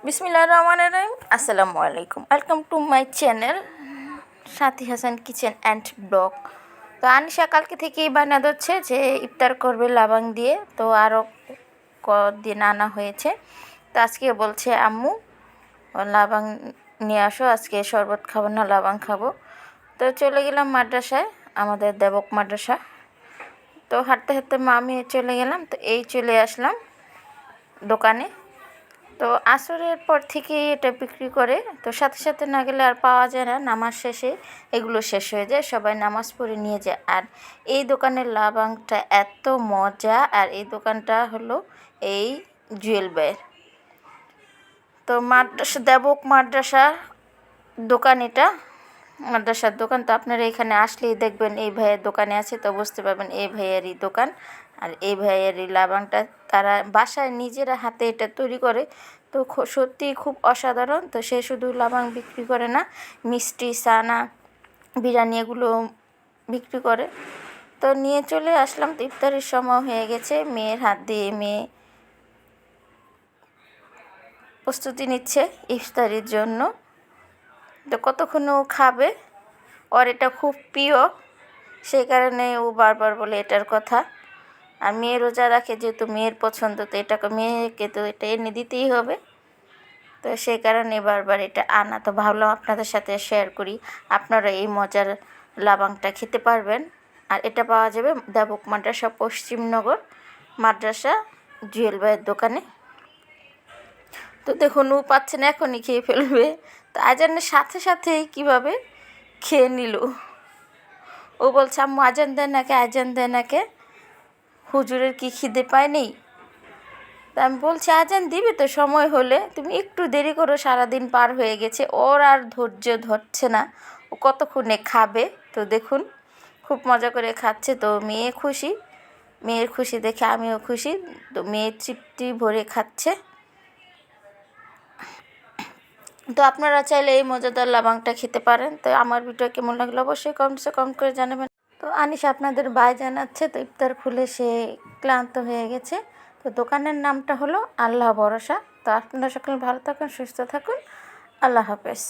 বিসমিল্লাহির রহমানির রহিম। আসসালামু আলাইকুম, welcome to my channel Sathi Hasan kitchen and blog. তো আনিশা কালকে থেকেই বায়না ধরছে যে ইফতার করবে লাবাং দিয়ে, তো আরও কদিন আনা হয়েছে। তো আজকে বলছে আম্মু লাবাং নিয়ে আসো, আজকে শরবত খাবো না লাবাং খাবো। তো চলে গেলাম মাদ্রাসায়, আমাদের দেবক মাদ্রাসা। তো হাঁটতে হাঁটতে আমি চলে গেলাম, তো এই চলে আসলাম দোকানে। তো আসরের পর থেকে এটা বিক্রি করে, তো সাথে সাথে না গেলে আর পাওয়া যায় না, নামাজ শেষে এগুলো শেষ হয়ে যায়, সবাই নামাজ পড়ে নিয়ে যায়। আর এই দোকানের লাবাংটা এত মজা, আর এই দোকানটা হলো এই জুয়েল ভাইয়ের। তো মাদ্রাসা দেবক মাদ্রাসা দোকান, এটা মাদ্রাসার দোকান। তো আপনারা এখানে আসলেই দেখবেন এই ভাইয়ের দোকানে আছে, তো বুঝতে পারবেন এই ভাইয়েরই দোকান। আর এই ভাইয়েরই লাবাংটা তারা বাসায় নিজেরা হাতে এটা তৈরি করে, তো সত্যিই খুব অসাধারণ। তো সে শুধু লাবাং বিক্রি করে না, মিষ্টি, সানা, বিরিয়ানি এগুলো বিক্রি করে। তো নিয়ে চলে আসলাম। তো ইফতারের সময় হয়ে গেছে, মেয়ের হাত দিয়ে মেয়ে প্রস্তুতি নিচ্ছে ইফতারির জন্য। তো কতক্ষণ ও খাবে, ওর এটা খুব প্রিয়, সেই কারণে ও বারবার বলে এটার কথা। আর মেয়ে রোজা রাখে, যেহেতু মেয়ের পছন্দ, তো এটাকে মেয়েকে তো এটা এনে দিতেই হবে। তো সেই কারণে বারবার এটা আনা। তো ভাবলাম আপনাদের সাথে শেয়ার করি, আপনারা এই মজার লাবাংটা খেতে পারবেন। আর এটা পাওয়া যাবে দেবক মাদ্রাসা, পশ্চিমনগর মাদ্রাসা জুয়েল ভাইয়ের দোকানে। তো দেখুন ও পাচ্ছে না, এখনই খেয়ে ফেলবে। তো আজানের সাথে সাথেই কীভাবে খেয়ে নিল। ও বলছে আম্মু আজান দেয় নাকে, আজান দেয় নাকে, হুজুরের কি খিদে পায়নি? তা আমি বলছি আজান দিবে তো সময় হলে, তুমি একটু দেরি করো, সারাদিন পার হয়ে গেছে। ওর আর ধৈর্য ধরছে না, ও কতক্ষণে খাবে। তো দেখুন খুব মজা করে খাচ্ছে। তো মেয়ে খুশি, মেয়ের খুশি দেখে আমিও খুশি। তো মেয়ে তৃপ্তি ভরে খাচ্ছে। তো আপনারা চাইলে এই মজাদার লাবাংটা খেতে পারেন। তো আমার ভিডিও কেমন লাগলো অবশ্যই কমেন্ট করে জানাবেন। তো আনিশা আপনাদের বাই জানাচ্ছে। তো ইফতার খুলে সে ক্লান্ত হয়ে গেছে। তো দোকানের নামটা হলো আল্লাহ ভরসা। তো আপনারা সকলে ভালো থাকুন, সুস্থ থাকুন, আল্লাহ হাফেজ।